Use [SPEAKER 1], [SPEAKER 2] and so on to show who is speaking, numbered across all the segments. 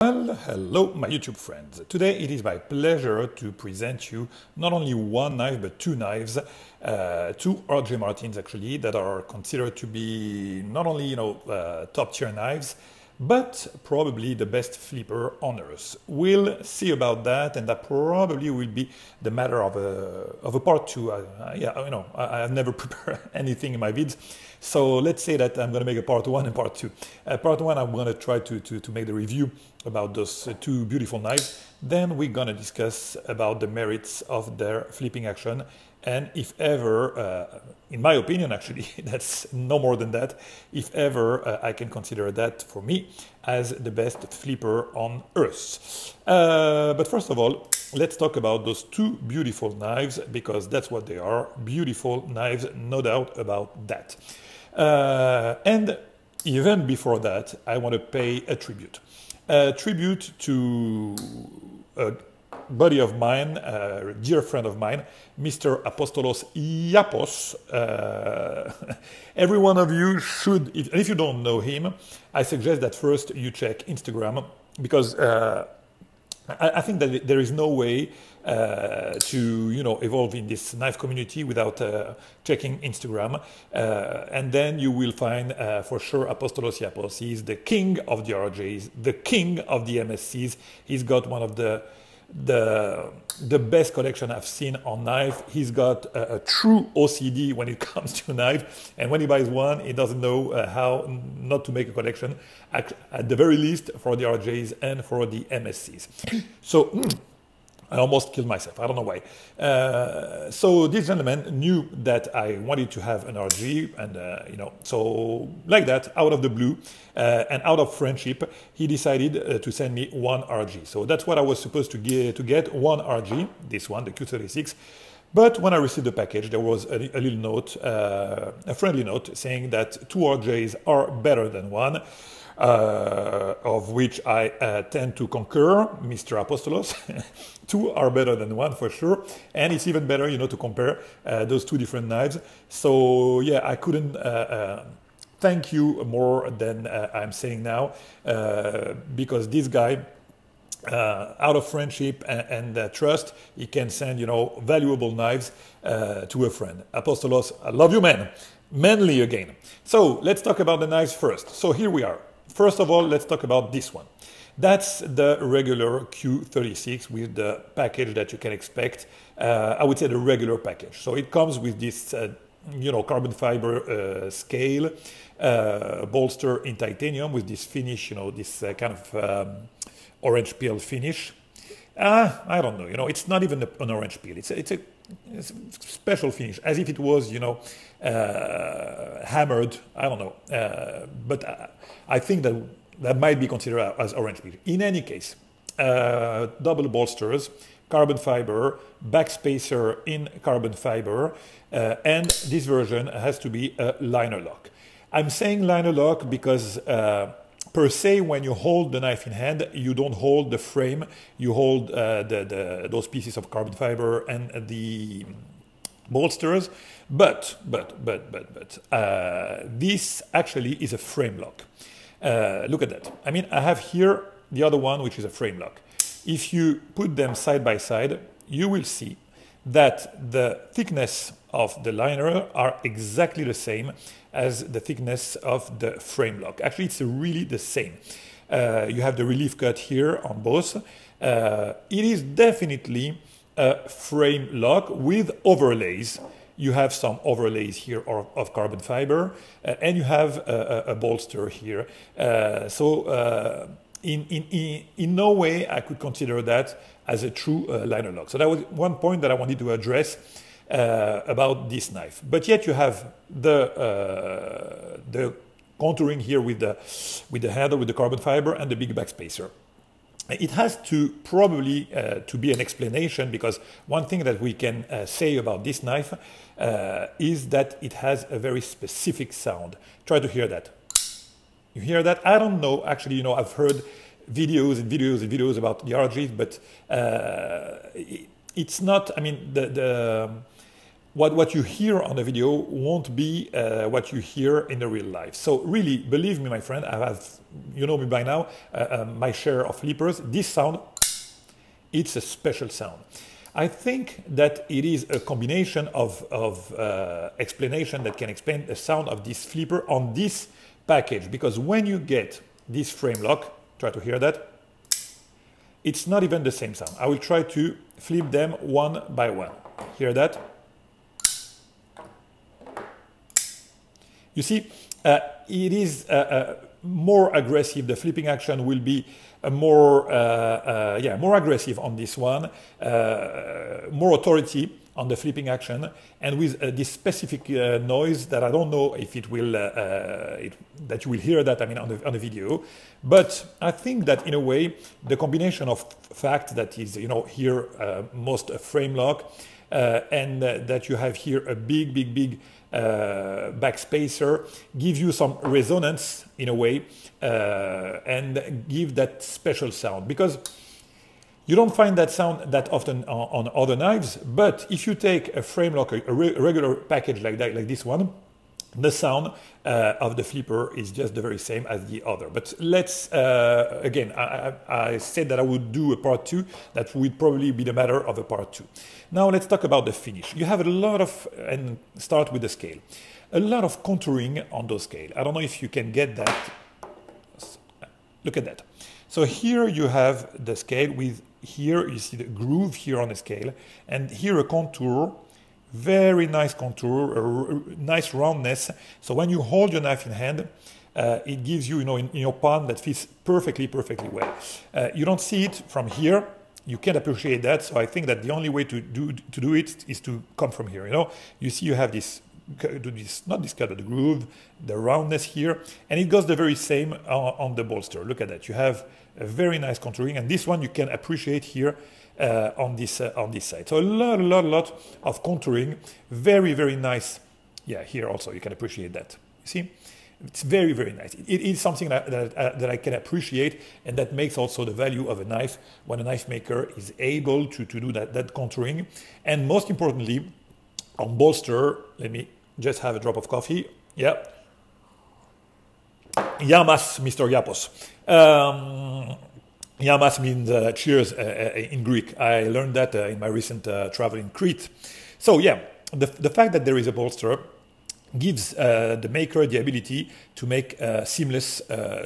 [SPEAKER 1] Well, hello my YouTube friends. Today it is my pleasure to present you not only one knife but two knives, two R.J. Martins actually, that are considered to be not only top tier knives, but probably the best flipper on earth. We'll see about that, and that probably will be the matter of a part two. I've never prepared anything in my vids, so let's say that I'm going to make a part one and part two. Part one, I'm going to try to make the review about those two beautiful knives. Then we're going to discuss about the merits of their flipping action, and if ever, in my opinion actually, that's no more than that, if ever I can consider that for me as the best flipper on earth. But first of all, let's talk about those two beautiful knives, because that's what they are, beautiful knives, no doubt about that. And even before that, I want to pay a tribute. A tribute to a buddy of mine, a dear friend of mine, Mr. Apostolos Iapos. Every one of you should, if you don't know him, I suggest that first you check Instagram, because I think that there is no way to evolve in this knife community without checking Instagram, and then you will find for sure Apostolos Iapos. He's the king of the RJs, the king of the MSCs. He's got one of the best collection I've seen on knife. He's got a true OCD when it comes to knife, and when he buys one, he doesn't know how not to make a collection, at the very least for the RJs and for the MSCs. So I almost killed myself, I don't know why. So this gentleman knew that I wanted to have an RG, and so like that, out of the blue, and out of friendship, he decided to send me one RG. So that's what I was supposed to get one RG, this one, the Q36. But when I received the package, there was a little note, a friendly note, saying that two RJs are better than one. Of which I tend to concur, Mr. Apostolos. Two are better than one for sure, and it's even better, to compare those two different knives. So yeah, I couldn't thank you more than I'm saying now, because this guy, out of friendship and trust, he can send valuable knives to a friend. Apostolos, I love you, man. Manly again. So let's talk about the knives first. So here we are. First of all, let's talk about this one. That's the regular Q36 with the package that you can expect. I would say the regular package. So it comes with this, carbon fiber scale, bolster in titanium with this finish, this kind of orange peel finish. I don't know, it's not even an orange peel. It's a special finish, as if it was, hammered. I don't know, but I think that might be considered as orange peel. In any case, double bolsters, carbon fiber, backspacer in carbon fiber, and this version has to be a liner lock. I'm saying liner lock because per se, when you hold the knife in hand, you don't hold the frame, you hold those pieces of carbon fiber and the bolsters, but this actually is a frame lock. Look at that. I mean, I have here the other one, which is a frame lock. If you put them side by side, you will see that the thickness of the liner are exactly the same as the thickness of the frame lock. Actually, it's really the same. You have the relief cut here on both. It is definitely a frame lock with overlays. You have some overlays here of carbon fiber, and you have a bolster here. In no way I could consider that as a true liner lock. So that was one point that I wanted to address about this knife. But yet you have the contouring here with the handle, with the carbon fiber, and the big backspacer. It has to probably to be an explanation, because one thing that we can say about this knife is that it has a very specific sound. Try to hear that. You hear that? I don't know. Actually, I've heard videos and videos and videos about the RGs, but it's not. I mean, what you hear on the video won't be what you hear in the real life. So really, believe me, my friend, I have, you know me by now, my share of flippers. This sound, it's a special sound. I think that it is a combination of explanation that can explain the sound of this flipper on this package. Because when you get this frame lock, try to hear that, it's not even the same sound. I will try to flip them one by one. Hear that? You see, it is more aggressive. The flipping action will be more aggressive on this one, more authority on the flipping action, and with this specific noise that I don't know if it will that you will hear that, I mean, on the video. But I think that in a way the combination of fact that is, you know, here most a frame lock and that you have here a big backspacer give you some resonance in a way and give that special sound, because you don't find that sound that often on other knives. But if you take a frame lock, a regular package like that, like this one, the sound of the flipper is just the very same as the other. But let's, again, I said that I would do a part 2. That would probably be the matter of a part 2. Now let's talk about the finish. You have a lot of, and start with the scale, a lot of contouring on those scale. I don't know if you can get that. Look at that. So here you have the scale with, here you see the groove here on the scale, and here a contour, very nice contour, a nice roundness. So when you hold your knife in hand, it gives you, you know, in your palm, that fits perfectly well. You don't see it from here. You can't appreciate that. So I think that the only way to do it is to come from here. You know, you see you have this, not this cut, but the groove, the roundness here, and it goes the very same on the bolster. Look at that. You have a very nice contouring, and this one you can appreciate here on this side. So a lot of contouring, very nice. Yeah, here also you can appreciate that. You see, it's very nice. It is something that I can appreciate, and that makes also the value of a knife when a knife maker is able to do that contouring. And most importantly, on bolster, let me just have a drop of coffee. Yeah. Yamas, Mr. Yapos. Yamas means cheers in Greek. I learned that in my recent travel in Crete. So yeah, the fact that there is a bolster gives the maker the ability to make a seamless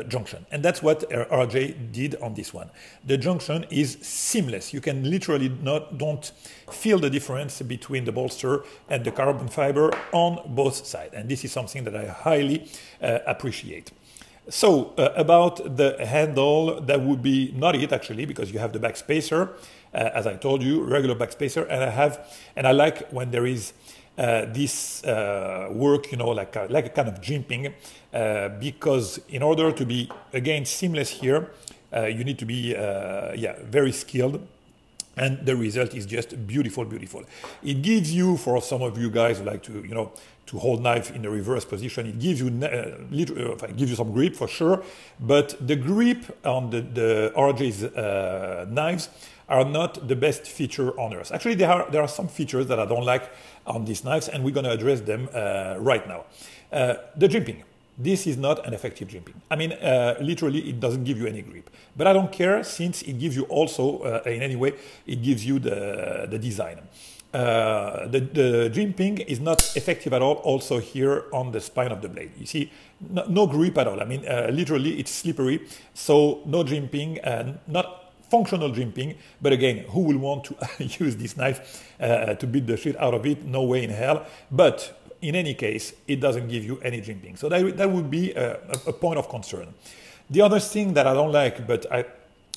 [SPEAKER 1] junction. And that's what RJ did on this one. The junction is seamless. You can literally don't feel the difference between the bolster and the carbon fiber on both sides. And this is something that I highly appreciate. So about the handle, that would be not it actually, because you have the backspacer, as I told you, regular backspacer, and I like when there is this work, you know, like a kind of jimping, because in order to be again seamless here, you need to be very skilled. And the result is just beautiful. It gives you, for some of you guys who like to, you know, to hold knife in the reverse position, it gives you it gives you some grip for sure. But the grip on the RJ's knives are not the best feature on Earth. Actually, there are some features that I don't like on these knives, and we're going to address them right now. The jimping. This is not an effective jimping. I mean, literally, it doesn't give you any grip. But I don't care, since it gives you also, in any way, it gives you the design. The jimping is not effective at all also here on the spine of the blade. You see, no grip at all. I mean, literally, it's slippery. So no jimping, not functional jimping. But again, who will want to use this knife to beat the shit out of it? No way in hell. But in any case, it doesn't give you any jimping. So that would be a point of concern. The other thing that I don't like, but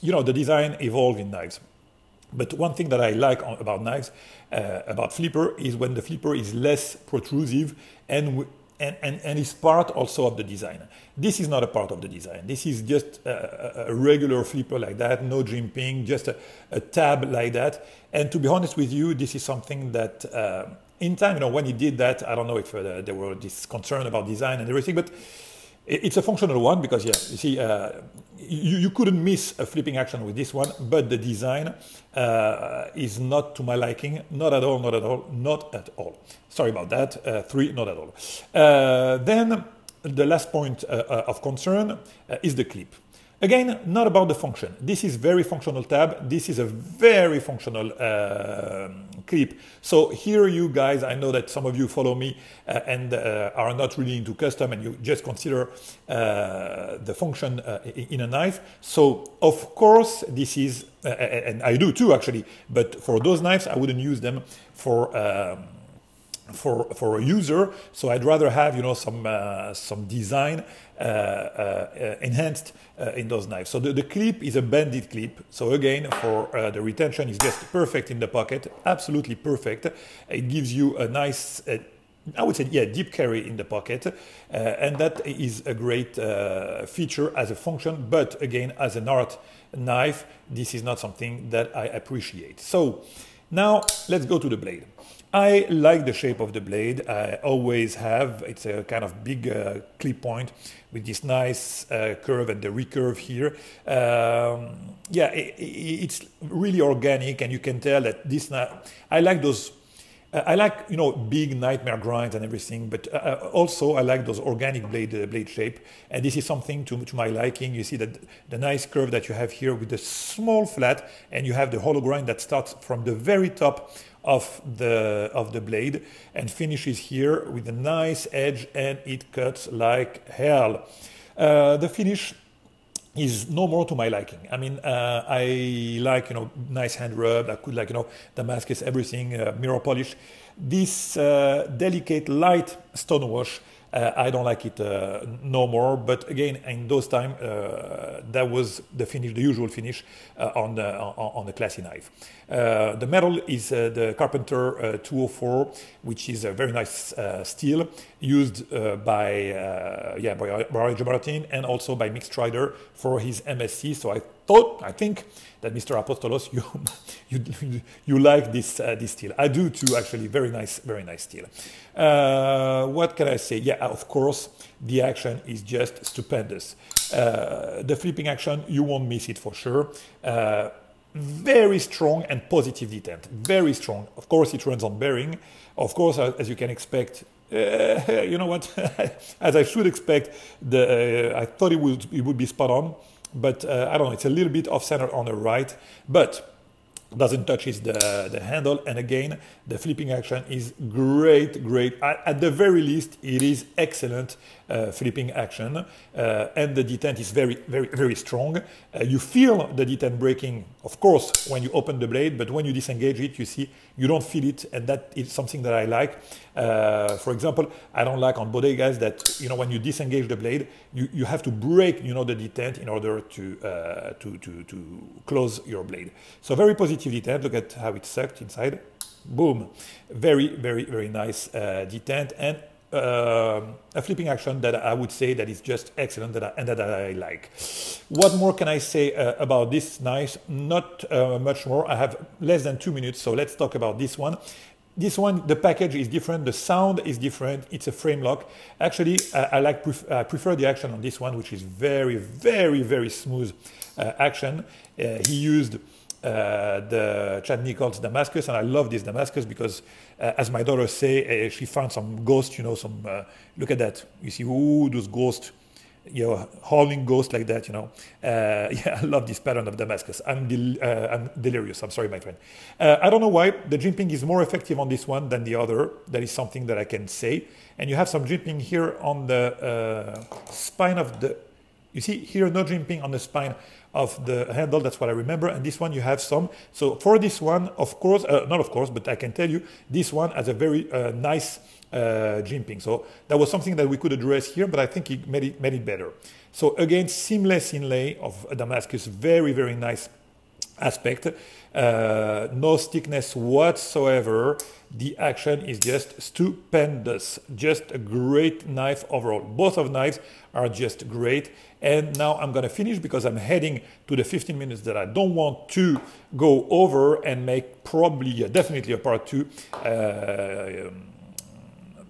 [SPEAKER 1] the design evolved in knives. But one thing that I like about knives, about flipper, is when the flipper is less protrusive and is part also of the design. This is not a part of the design. This is just a regular flipper like that, no jimping, just a tab like that. And to be honest with you, this is something that in time, when he did that, I don't know if there were this concern about design and everything, but It's a functional one because, yeah, you see, you couldn't miss a flipping action with this one, but the design is not to my liking. Not at all, not at all, not at all. Sorry about that. 3, not at all. Then the last point of concern is the clip. Again, not about the function. This is very functional tab. This is a very functional clip. So here you guys, I know that some of you follow me and are not really into custom and you just consider the function in a knife. So of course this is, and I do too actually, but for those knives I wouldn't use them for a user, so I'd rather have, you know, some design enhanced in those knives. So the clip is a banded clip. So again, for the retention is just perfect in the pocket, absolutely perfect. It gives you a nice, I would say, yeah, deep carry in the pocket, and that is a great feature as a function. But again, as an art knife, this is not something that I appreciate. So now let's go to the blade. I like the shape of the blade, I always have. It's a kind of big clip point with this nice curve and the recurve here. Yeah, it's really organic, and you can tell that this knife, I like those, I like, you know, big nightmare grinds and everything, but also I like those organic blade shape, and this is something to my liking. You see that the nice curve that you have here with the small flat, and you have the hollow grind that starts from the very top of the blade and finishes here with a nice edge, and it cuts like hell. The finish is no more to my liking. I mean, I like, you know, nice hand rub. I could like, you know, Damascus, everything, mirror polish. This delicate light stone wash, I don't like it no more. But again, in those times, that was the finish, the usual finish on the classy knife. The metal is the Carpenter 204, which is a very nice steel used by Martin and also by Mixed Strider for his MSC. So I think that Mr. Apostolos, you like this steel. I do too, actually. Very nice steel. What can I say? Yeah, of course, the action is just stupendous. The flipping action, you won't miss it for sure. Very strong and positive detent. Very strong. Of course, it runs on bearing. Of course, as you can expect, you know what? As I should expect, I thought it would be spot on. But I don't know, it's a little bit off center on the right, but doesn't touch the handle. And again, the flipping action is great. At the very least, it is excellent flipping action. And the detent is very strong. You feel the detent breaking, of course, when you open the blade, but when you disengage it, you see, you don't feel it. And that is something that I like. For example, I don't like on bodegas that, you know, when you disengage the blade, you have to break, you know, the detent in order to close your blade. So very positive detent. Look at how it's sucked inside. Boom. Very nice detent, and a flipping action that I would say that is just excellent, and that I like. What more can I say about this knife? Not much more. I have less than 2 minutes, so let's talk about this one. This one, the package is different, the sound is different, it's a frame lock. Actually, I prefer the action on this one, which is very smooth action. He used the Chad Nichols Damascus, and I love this Damascus because, as my daughter say, she found some ghost, you know, some, look at that. You see, ooh, those ghosts, you know, howling ghosts like that, you know. Yeah, I love this pattern of Damascus. I'm delirious. I'm sorry, my friend. I don't know why the jimping is more effective on this one than the other. That is something that I can say. And you have some jimping here on the spine of the, you see here, no jimping on the spine of the handle. That's what I remember. And this one you have some. So for this one, of course, not of course, but I can tell you this one has a very nice jimping. So that was something that we could address here, but I think it made it better. So again, seamless inlay of Damascus, very nice aspect. No thickness whatsoever. The action is just stupendous. Just a great knife overall. Both of knives are just great. And now I'm gonna finish because I'm heading to the 15 minutes that I don't want to go over, and make probably definitely a part 2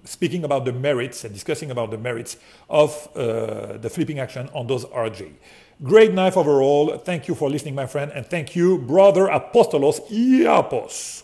[SPEAKER 1] speaking about the merits and discussing about the merits of the flipping action on those RJ. Great knife overall. Thank you for listening, my friend, and thank you, brother Apostolos Iapos.